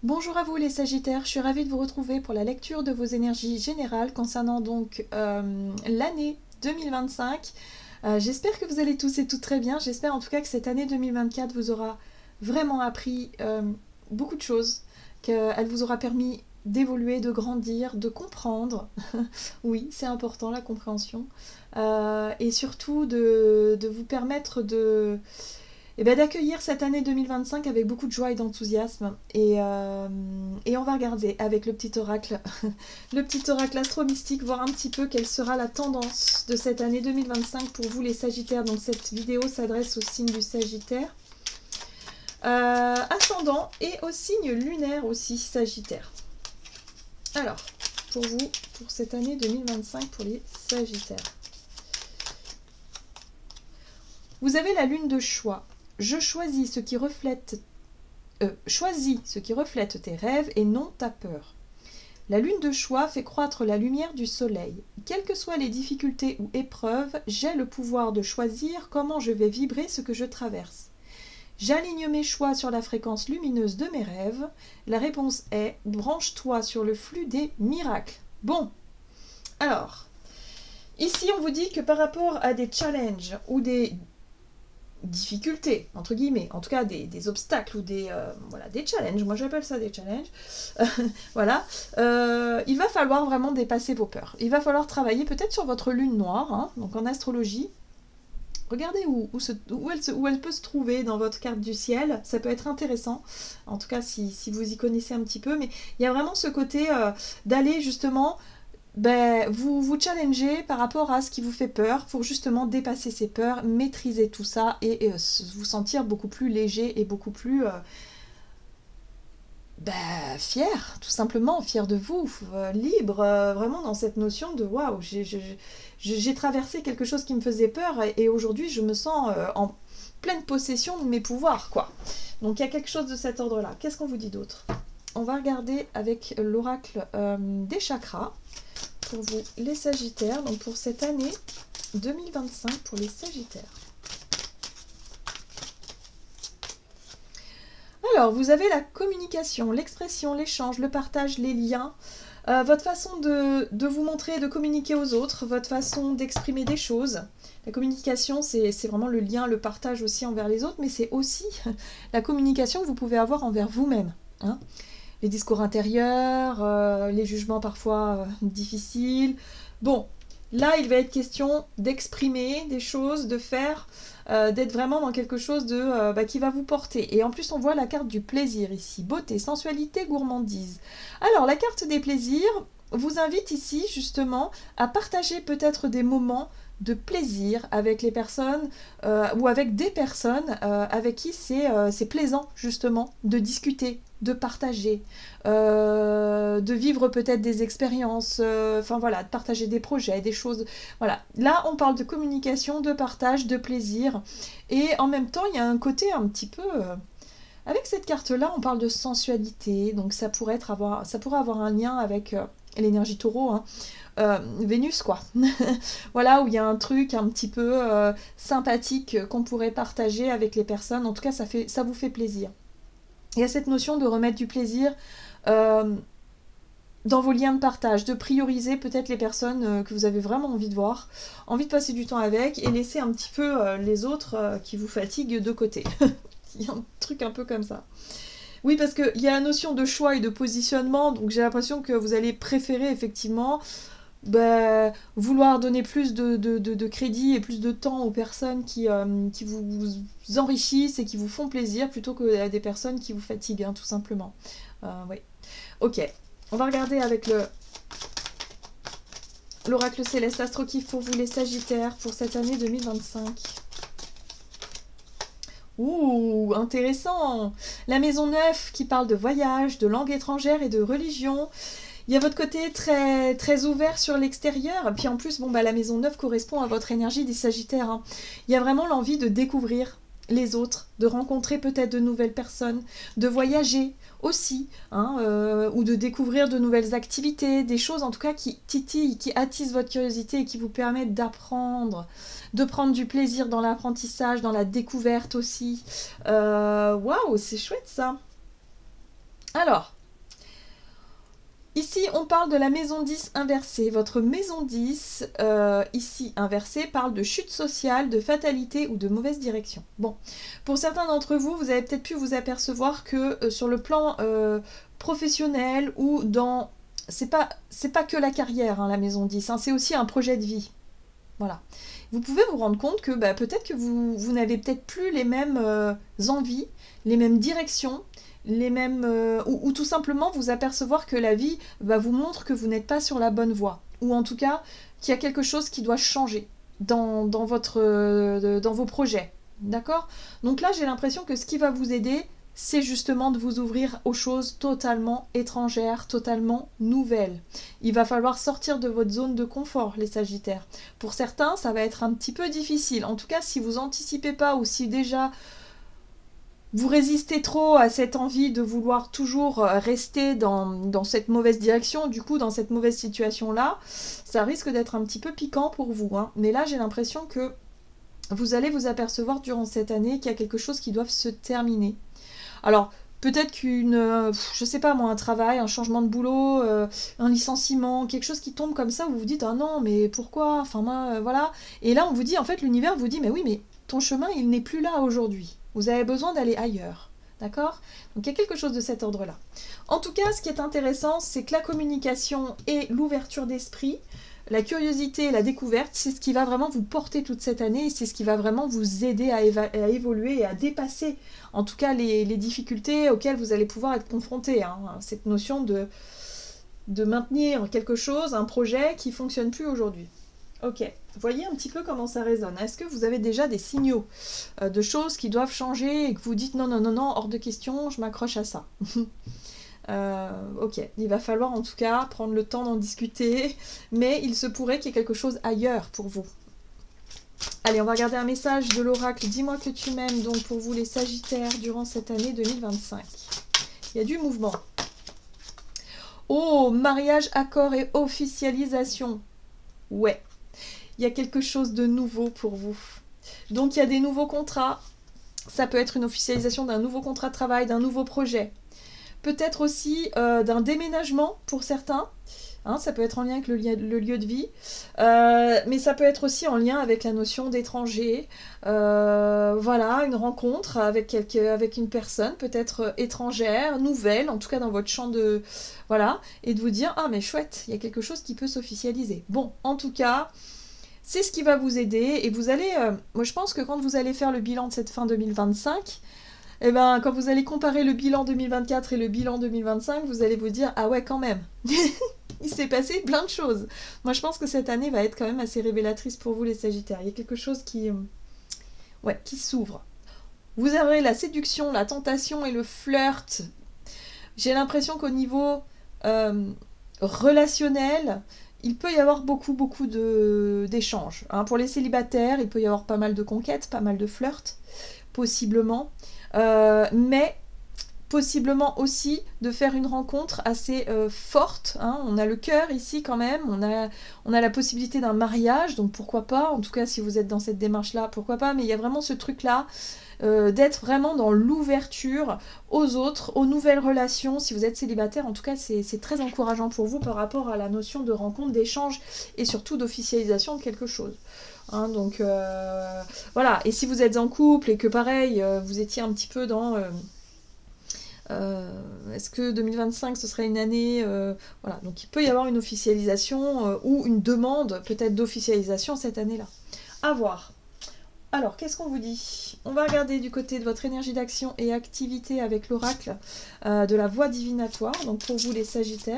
Bonjour à vous les Sagittaires, je suis ravie de vous retrouver pour la lecture de vos énergies générales concernant donc l'année 2025. J'espère que vous allez tous et toutes très bien, j'espère en tout cas que cette année 2024 vous aura vraiment appris beaucoup de choses, qu'elle vous aura permis d'évoluer, de grandir, de comprendre. Oui, c'est important la compréhension. Et surtout de vous permettre d'accueillir cette année 2025 avec beaucoup de joie et d'enthousiasme. Et on va regarder avec le petit oracle, le petit oracle astro-mystique, voir un petit peu quelle sera la tendance de cette année 2025 pour vous les Sagittaires. Donc cette vidéo s'adresse au signe du Sagittaire, ascendant et au signe lunaire aussi Sagittaire. Alors, pour vous, pour cette année 2025 pour les Sagittaires. Vous avez la lune de choix. Je choisis ce qui reflète tes rêves et non ta peur. La lune de choix fait croître la lumière du soleil. Quelles que soient les difficultés ou épreuves, j'ai le pouvoir de choisir comment je vais vibrer ce que je traverse. J'aligne mes choix sur la fréquence lumineuse de mes rêves. La réponse est « Branche-toi sur le flux des miracles ». Bon, alors, ici on vous dit que par rapport à des challenges ou des difficultés, entre guillemets, en tout cas des obstacles ou des challenges, moi j'appelle ça des challenges, voilà, il va falloir vraiment dépasser vos peurs. Il va falloir travailler peut-être sur votre lune noire, hein, donc en astrologie. Regardez où elle peut se trouver dans votre carte du ciel, ça peut être intéressant, en tout cas si vous y connaissez un petit peu, mais il y a vraiment ce côté d'aller justement vous challengez par rapport à ce qui vous fait peur pour justement dépasser ces peurs, maîtriser tout ça et vous sentir beaucoup plus léger et beaucoup plus fier, tout simplement, fier de vous, libre, vraiment dans cette notion de waouh, j'ai traversé quelque chose qui me faisait peur et aujourd'hui je me sens en pleine possession de mes pouvoirs, quoi. Donc il y a quelque chose de cet ordre-là. Qu'est-ce qu'on vous dit d'autre? On va regarder avec l'oracle des chakras pour vous les Sagittaires, donc pour cette année 2025 pour les Sagittaires. Alors, vous avez la communication, l'expression, l'échange, le partage, les liens, votre façon de vous montrer, de communiquer aux autres, votre façon d'exprimer des choses. La communication, c'est vraiment le lien, le partage aussi envers les autres, mais c'est aussi la communication que vous pouvez avoir envers vous-même, hein. Les discours intérieurs, les jugements parfois difficiles. Bon, là, il va être question d'exprimer des choses, de faire, d'être vraiment dans quelque chose qui va vous porter. Et en plus, on voit la carte du plaisir ici. Beauté, sensualité, gourmandise. Alors, la carte des plaisirs vous invite ici, justement, à partager peut-être des moments de plaisir avec les personnes ou avec des personnes avec qui c'est plaisant, justement, de discuter, de partager, de vivre peut-être des expériences, de partager des projets, des choses. Voilà, là on parle de communication, de partage, de plaisir, et en même temps il y a un côté un petit peu... avec cette carte-là, on parle de sensualité, donc ça pourrait avoir un lien avec l'énergie taureau, hein. Vénus, quoi. Voilà, où il y a un truc un petit peu sympathique qu'on pourrait partager avec les personnes. En tout cas, ça vous fait plaisir. Il y a cette notion de remettre du plaisir dans vos liens de partage, de prioriser peut-être les personnes que vous avez vraiment envie de voir, envie de passer du temps avec, et laisser un petit peu les autres qui vous fatiguent de côté. Il y a un truc un peu comme ça. Oui, parce qu'il y a la notion de choix et de positionnement, donc j'ai l'impression que vous allez préférer effectivement vouloir donner plus de crédit et plus de temps aux personnes qui vous enrichissent et qui vous font plaisir plutôt que à des personnes qui vous fatiguent, hein, tout simplement. Oui. Ok, on va regarder avec l'oracle céleste astro-kiff pour vous les Sagittaires pour cette année 2025. Ouh, intéressant! La maison 9 qui parle de voyage, de langue étrangère et de religion. Il y a votre côté très, très ouvert sur l'extérieur. Puis en plus, la maison 9 correspond à votre énergie des Sagittaires, hein. Il y a vraiment l'envie de découvrir les autres, de rencontrer peut-être de nouvelles personnes, de voyager aussi, hein, ou de découvrir de nouvelles activités, des choses en tout cas qui titillent, qui attisent votre curiosité et qui vous permettent d'apprendre, de prendre du plaisir dans l'apprentissage, dans la découverte aussi. Waouh, c'est chouette ça! Alors, Ici, on parle de la maison 10 inversée. Votre maison 10, ici inversée, parle de chute sociale, de fatalité ou de mauvaise direction. Bon, pour certains d'entre vous, vous avez peut-être pu vous apercevoir que sur le plan professionnel ou dans... C'est pas que la carrière, hein, la maison 10, hein, c'est aussi un projet de vie. Voilà. Vous pouvez vous rendre compte que peut-être que vous n'avez peut-être plus les mêmes envies, les mêmes directions, les mêmes ou tout simplement vous apercevoir que la vie vous montre que vous n'êtes pas sur la bonne voie, ou en tout cas qu'il y a quelque chose qui doit changer dans vos projets. D'accord? Donc là, j'ai l'impression que ce qui va vous aider, c'est justement de vous ouvrir aux choses totalement étrangères, totalement nouvelles. Il va falloir sortir de votre zone de confort, les Sagittaires. Pour certains, ça va être un petit peu difficile. En tout cas, si vous anticipez pas ou si déjà vous résistez trop à cette envie de vouloir toujours rester dans cette mauvaise direction, du coup, dans cette mauvaise situation-là, ça risque d'être un petit peu piquant pour vous, hein. Mais là, j'ai l'impression que vous allez vous apercevoir durant cette année qu'il y a quelque chose qui doit se terminer. Alors, peut-être je sais pas moi, un travail, un changement de boulot, un licenciement, quelque chose qui tombe comme ça, où vous vous dites « Ah non, mais pourquoi ?» Enfin, moi, voilà. Et là, on vous dit, en fait, l'univers vous dit « Mais oui, mais ton chemin, il n'est plus là aujourd'hui. Vous avez besoin d'aller ailleurs. » D'accord? Donc, il y a quelque chose de cet ordre-là. En tout cas, ce qui est intéressant, c'est que la communication et l'ouverture d'esprit, la curiosité et la découverte, c'est ce qui va vraiment vous porter toute cette année et c'est ce qui va vraiment vous aider à évoluer et à dépasser, en tout cas, les difficultés auxquelles vous allez pouvoir être confrontés. Hein. Cette notion de maintenir quelque chose, un projet qui ne fonctionne plus aujourd'hui. Ok, voyez un petit peu comment ça résonne. Est-ce que vous avez déjà des signaux de choses qui doivent changer et que vous dites non, non, non, non, hors de question, je m'accroche à ça. Ok, il va falloir en tout cas prendre le temps d'en discuter, mais il se pourrait qu'il y ait quelque chose ailleurs pour vous. Allez, on va regarder un message de l'oracle. Dis-moi que tu m'aimes, donc pour vous les Sagittaires, durant cette année 2025. Il y a du mouvement. Oh, mariage, accord et officialisation. Ouais, il y a quelque chose de nouveau pour vous. Donc il y a des nouveaux contrats. Ça peut être une officialisation d'un nouveau contrat de travail, d'un nouveau projet. Peut-être aussi d'un déménagement pour certains. Hein, ça peut être en lien avec le lieu de vie. Mais ça peut être aussi en lien avec la notion d'étranger. Voilà, une rencontre avec une personne, peut-être étrangère, nouvelle, en tout cas dans votre champ de... Voilà, et de vous dire, ah mais chouette, il y a quelque chose qui peut s'officialiser. Bon, en tout cas, c'est ce qui va vous aider. Et vous allez... moi, je pense que quand vous allez faire le bilan de cette fin 2025... Eh ben, quand vous allez comparer le bilan 2024 et le bilan 2025, vous allez vous dire « Ah ouais, quand même !» Il s'est passé plein de choses. Moi, je pense que cette année va être quand même assez révélatrice pour vous, les Sagittaires. Il y a quelque chose qui s'ouvre. Vous avez la séduction, la tentation et le flirt. J'ai l'impression qu'au niveau relationnel, il peut y avoir beaucoup d'échanges. Hein. Pour les célibataires, il peut y avoir pas mal de conquêtes, pas mal de flirts, possiblement. Mais possiblement aussi de faire une rencontre assez forte. Hein. On a le cœur ici quand même, on a la possibilité d'un mariage, donc pourquoi pas, en tout cas si vous êtes dans cette démarche-là, pourquoi pas, mais il y a vraiment ce truc-là d'être vraiment dans l'ouverture aux autres, aux nouvelles relations. Si vous êtes célibataire, en tout cas, c'est très encourageant pour vous par rapport à la notion de rencontre, d'échange et surtout d'officialisation de quelque chose. Hein, donc voilà, et si vous êtes en couple et que pareil, vous étiez un petit peu dans... est-ce que 2025 ce serait une année voilà, donc il peut y avoir une officialisation ou une demande peut-être d'officialisation cette année-là. À voir. Alors, qu'est-ce qu'on vous dit? On va regarder du côté de votre énergie d'action et activité avec l'oracle de la voie divinatoire. Donc pour vous les Sagittaires,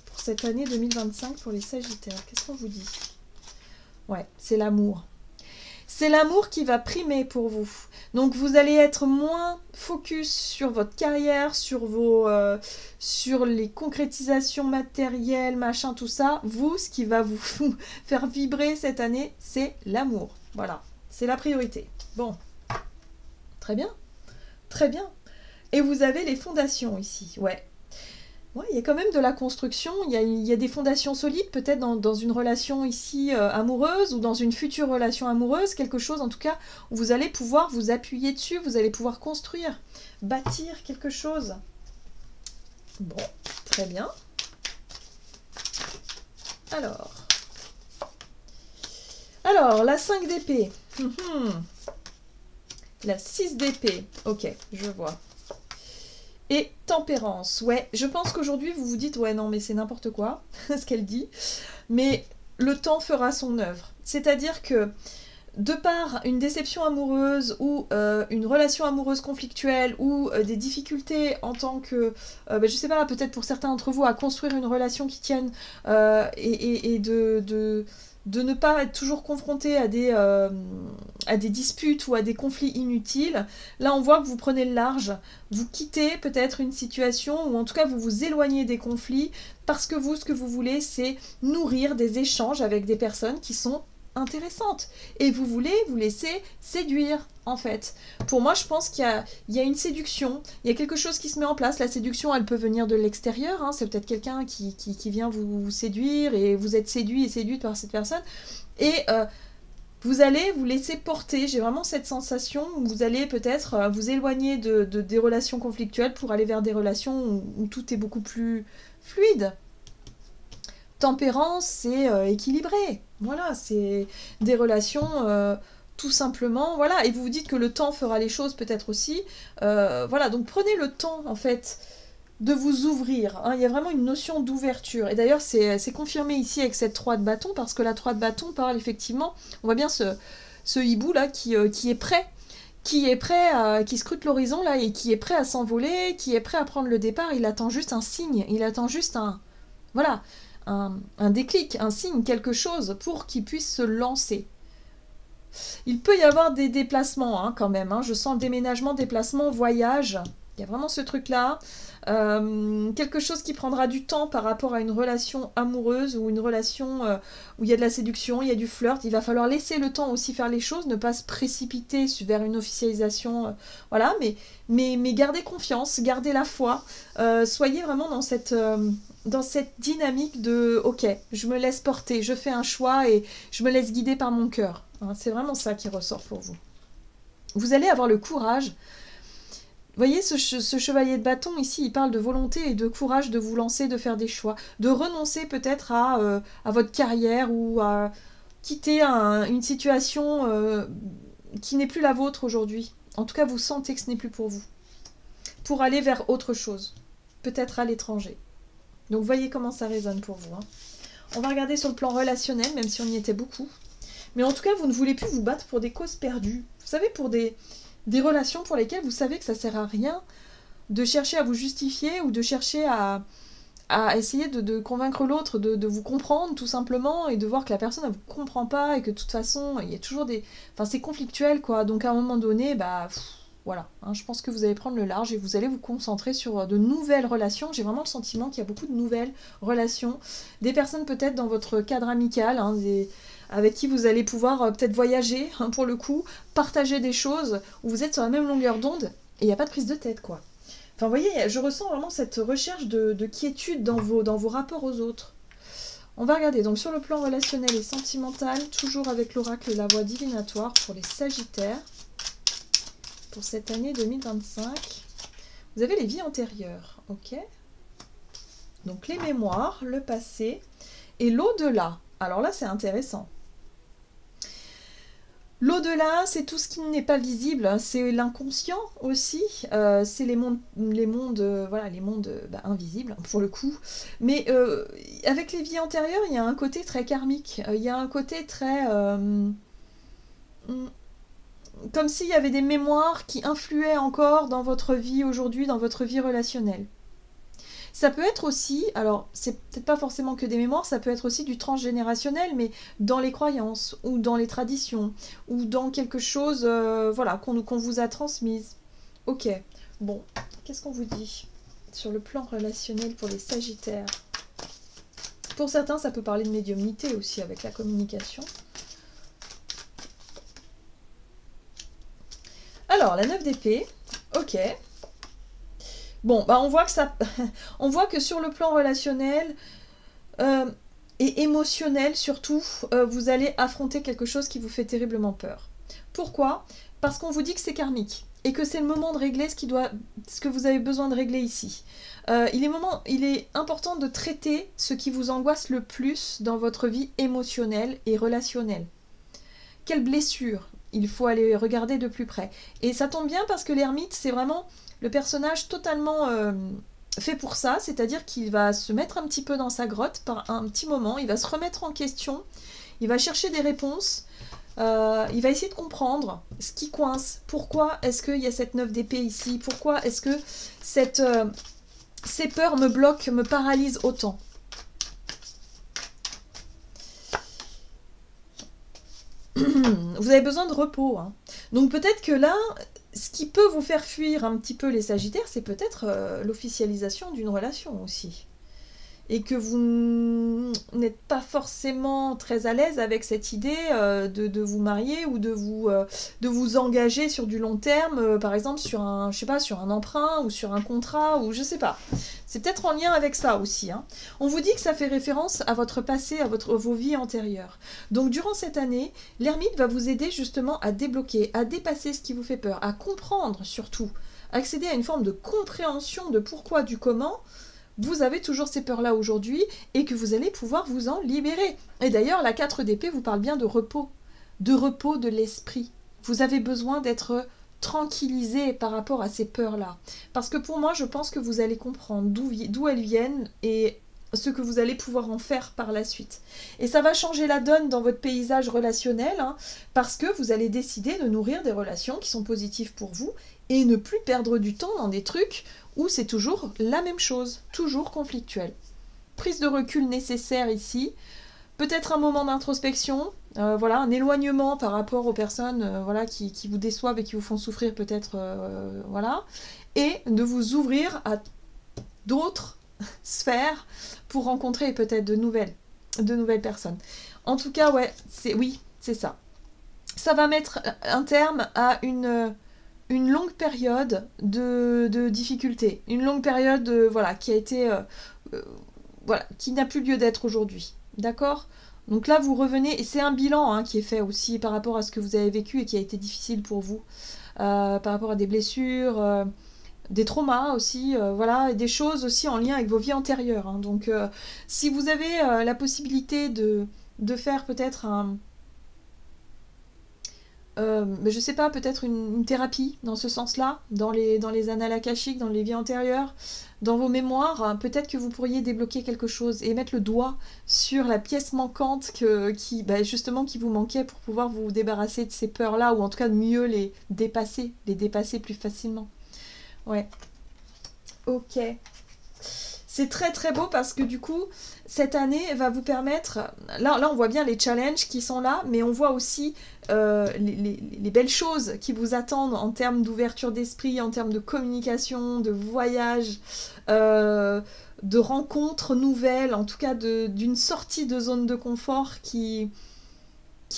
pour cette année 2025 pour les Sagittaires, qu'est-ce qu'on vous dit? Ouais, c'est l'amour. C'est l'amour qui va primer pour vous. Donc vous allez être moins focus sur votre carrière, sur les concrétisations matérielles, machin, tout ça. Vous, ce qui va vous faire vibrer cette année, c'est l'amour. Voilà, c'est la priorité. Bon, très bien, très bien. Et vous avez les fondations ici, ouais. Ouais, il y a quand même de la construction, il y a des fondations solides, peut-être dans une relation ici amoureuse ou dans une future relation amoureuse, quelque chose en tout cas où vous allez pouvoir vous appuyer dessus, vous allez pouvoir construire, bâtir quelque chose. Bon, très bien. Alors... Alors, la 5 d'épée. La 6 d'épée. Ok, je vois. Et tempérance. Ouais, je pense qu'aujourd'hui, vous vous dites, ouais, non, mais c'est n'importe quoi, ce qu'elle dit. Mais le temps fera son œuvre. C'est-à-dire que, de par une déception amoureuse ou une relation amoureuse conflictuelle ou des difficultés en tant que, je sais pas, peut-être pour certains d'entre vous, à construire une relation qui tienne et de ne pas être toujours confronté à des disputes ou à des conflits inutiles. Là, on voit que vous prenez le large, vous quittez peut-être une situation, ou en tout cas vous vous éloignez des conflits, parce que vous, ce que vous voulez, c'est nourrir des échanges avec des personnes qui sont intéressantes. Et vous voulez vous laisser séduire, en fait. Pour moi, je pense qu'il y a une séduction, il y a quelque chose qui se met en place. La séduction, elle peut venir de l'extérieur, hein. C'est peut-être quelqu'un qui vient vous séduire, et vous êtes séduit et séduite par cette personne. Et vous allez vous laisser porter. J'ai vraiment cette sensation où vous allez peut-être vous éloigner des relations conflictuelles pour aller vers des relations où tout est beaucoup plus fluide. Tempérance, c'est équilibré. Voilà, c'est des relations tout simplement. Voilà, et vous vous dites que le temps fera les choses peut-être aussi. Voilà, donc prenez le temps en fait de vous ouvrir. Hein. Il y a vraiment une notion d'ouverture. Et d'ailleurs, c'est confirmé ici avec cette 3 de bâton, parce que la 3 de bâton parle effectivement, on voit bien ce hibou là qui est prêt. Qui scrute l'horizon là et qui est prêt à s'envoler, qui est prêt à prendre le départ. Il attend juste un signe, il attend juste voilà, un déclic, un signe, quelque chose pour qu'il puisse se lancer. Il peut y avoir des déplacements hein, quand même. Hein. Je sens déménagement, déplacement, voyage. Il y a vraiment ce truc-là. Quelque chose qui prendra du temps par rapport à une relation amoureuse ou une relation où il y a de la séduction, il y a du flirt. Il va falloir laisser le temps aussi faire les choses, ne pas se précipiter vers une officialisation. Voilà, mais gardez confiance, gardez la foi. Soyez vraiment dans cette dynamique de « Ok, je me laisse porter, je fais un choix et je me laisse guider par mon cœur. Hein, » c'est vraiment ça qui ressort pour vous. Vous allez avoir le courage. Vous voyez, ce chevalier de bâton, ici, il parle de volonté et de courage de vous lancer, de faire des choix, de renoncer peut-être à votre carrière ou à quitter une situation qui n'est plus la vôtre aujourd'hui. En tout cas, vous sentez que ce n'est plus pour vous. Pour aller vers autre chose, peut-être à l'étranger. Donc, voyez comment ça résonne pour vous. Hein. On va regarder sur le plan relationnel, même si on y était beaucoup. Mais en tout cas, vous ne voulez plus vous battre pour des causes perdues. Vous savez, pour des relations pour lesquelles vous savez que ça sert à rien de chercher à vous justifier ou de chercher à essayer de convaincre l'autre de vous comprendre tout simplement et de voir que la personne ne vous comprend pas et que de toute façon il y a toujours des... Enfin c'est conflictuel quoi, donc à un moment donné, voilà, hein, je pense que vous allez prendre le large et vous allez vous concentrer sur de nouvelles relations. J'ai vraiment le sentiment qu'il y a beaucoup de nouvelles relations, des personnes peut-être dans votre cadre amical, hein, avec qui vous allez pouvoir peut-être voyager, hein, pour le coup, partager des choses, où vous êtes sur la même longueur d'onde, et il n'y a pas de prise de tête, quoi. Enfin, vous voyez, je ressens vraiment cette recherche de quiétude dans vos rapports aux autres. On va regarder, donc sur le plan relationnel et sentimental, toujours avec l'oracle La Voix divinatoire pour les Sagittaires, pour cette année 2025. Vous avez les vies antérieures, ok? Donc les mémoires, le passé, et l'au-delà. Alors là, c'est intéressant. L'au-delà, c'est tout ce qui n'est pas visible, c'est l'inconscient aussi, c'est les mondes invisibles pour le coup. Mais avec les vies antérieures, il y a un côté très karmique, il y a un côté très... comme s'il y avait des mémoires qui influaient encore dans votre vie aujourd'hui, dans votre vie relationnelle. Ça peut être aussi, alors c'est peut-être pas forcément que des mémoires, ça peut être aussi du transgénérationnel, mais dans les croyances, ou dans les traditions, ou dans quelque chose voilà, qu'on vous a transmise. Ok, bon, qu'est-ce qu'on vous dit sur le plan relationnel pour les Sagittaires? Pour certains, ça peut parler de médiumnité aussi avec la communication. Alors, la 9 d'épée, ok. Bon, on voit que on voit que sur le plan relationnel et émotionnel surtout, vous allez affronter quelque chose qui vous fait terriblement peur. Pourquoi? Parce qu'on vous dit que c'est karmique. et que c'est le moment de régler ce que vous avez besoin de régler ici. Il est important de traiter ce qui vous angoisse le plus dans votre vie émotionnelle et relationnelle. Quelle blessure il faut aller regarder de plus près. Et ça tombe bien parce que l'ermite, c'est vraiment le personnage totalement fait pour ça, c'est-à-dire qu'il va se mettre un petit peu dans sa grotte par un petit moment, il va se remettre en question, il va chercher des réponses, il va essayer de comprendre ce qui coince, pourquoi est-ce qu'il y a cette 9 d'épée ici, pourquoi est-ce que ces peurs me bloquent, me paralysent autant. Vous avez besoin de repos. Hein. Donc peut-être que là, ce qui peut vous faire fuir un petit peu les Sagittaires, c'est peut-être l'officialisation d'une relation aussi. Et que vous n'êtes pas forcément très à l'aise avec cette idée de vous marier ou de vous engager sur du long terme, par exemple sur un, je sais pas, sur un emprunt ou sur un contrat, ou je sais pas. C'est peut-être en lien avec ça aussi. Hein. On vous dit que ça fait référence à votre passé, à vos vies antérieures. Donc durant cette année, l'ermite va vous aider justement à débloquer, à dépasser ce qui vous fait peur, à comprendre surtout, accéder à une forme de compréhension de pourquoi, du comment, vous avez toujours ces peurs-là aujourd'hui et que vous allez pouvoir vous en libérer. Et d'ailleurs, la 4 d'épée vous parle bien de repos de l'esprit. Vous avez besoin d'être tranquillisé par rapport à ces peurs-là. Parce que pour moi, je pense que vous allez comprendre d'où elles viennent et ce que vous allez pouvoir en faire par la suite. Et ça va changer la donne dans votre paysage relationnel, hein, parce que vous allez décider de nourrir des relations qui sont positives pour vous et ne plus perdre du temps dans des trucs où c'est toujours la même chose, toujours conflictuel. Prise de recul nécessaire ici, peut-être un moment d'introspection, voilà, un éloignement par rapport aux personnes voilà, qui vous déçoivent et qui vous font souffrir peut-être, voilà, et de vous ouvrir à d'autres sphères pour rencontrer peut-être de nouvelles personnes. En tout cas, ouais, c'est ça. Ça va mettre un terme à une longue période de difficultés, une longue période voilà, qui a été voilà, qui n'a plus lieu d'être aujourd'hui. D'accord ? Donc là, vous revenez, et c'est un bilan hein, qui est fait aussi par rapport à ce que vous avez vécu et qui a été difficile pour vous, par rapport à des blessures, des traumas aussi, voilà, et des choses aussi en lien avec vos vies antérieures. Hein. Donc si vous avez la possibilité de faire peut-être je sais pas, peut-être une thérapie dans ce sens-là, dans les annales akashiques, dans les vies antérieures, dans vos mémoires, peut-être que vous pourriez débloquer quelque chose et mettre le doigt sur la pièce manquante qui vous manquait pour pouvoir vous débarrasser de ces peurs-là, ou en tout cas de mieux les dépasser plus facilement. Ouais. Ok. C'est très très beau parce que du coup, cette année va vous permettre... Là on voit bien les challenges qui sont là, mais on voit aussi les belles choses qui vous attendent en termes d'ouverture d'esprit, en termes de communication, de voyage, de rencontres nouvelles, en tout cas d'une sortie de zone de confort qui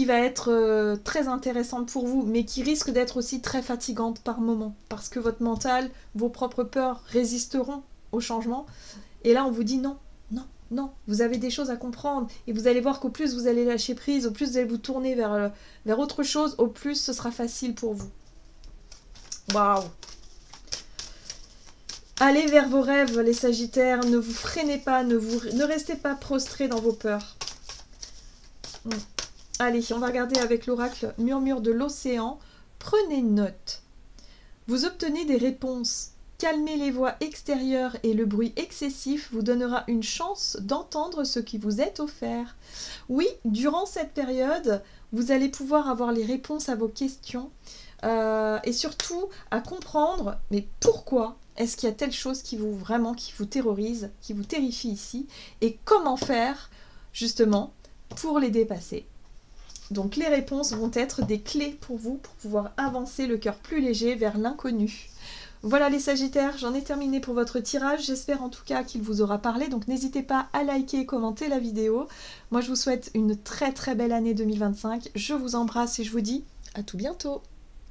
va être très intéressante pour vous, mais qui risque d'être aussi très fatigante par moment, parce que votre mental, vos propres peurs résisteront au changement. Et là, on vous dit non, non, non, vous avez des choses à comprendre. Et vous allez voir qu'au plus vous allez lâcher prise, au plus vous allez vous tourner vers autre chose, au plus ce sera facile pour vous. Waouh! Allez vers vos rêves, les Sagittaires. Ne vous freinez pas, ne restez pas prostrés dans vos peurs. Allez, on va regarder avec l'oracle Murmure de l'océan. Prenez note. Vous obtenez des réponses. Calmer les voix extérieures et le bruit excessif vous donnera une chance d'entendre ce qui vous est offert. Oui, durant cette période, vous allez pouvoir avoir les réponses à vos questions et surtout à comprendre, mais pourquoi est-ce qu'il y a telle chose qui vous terrorise, qui vous terrifie ici, et comment faire justement pour les dépasser. Donc les réponses vont être des clés pour vous, pour pouvoir avancer le cœur plus léger vers l'inconnu. Voilà les Sagittaires, j'en ai terminé pour votre tirage. J'espère en tout cas qu'il vous aura parlé. Donc n'hésitez pas à liker et commenter la vidéo. Moi je vous souhaite une très très belle année 2025. Je vous embrasse et je vous dis à tout bientôt.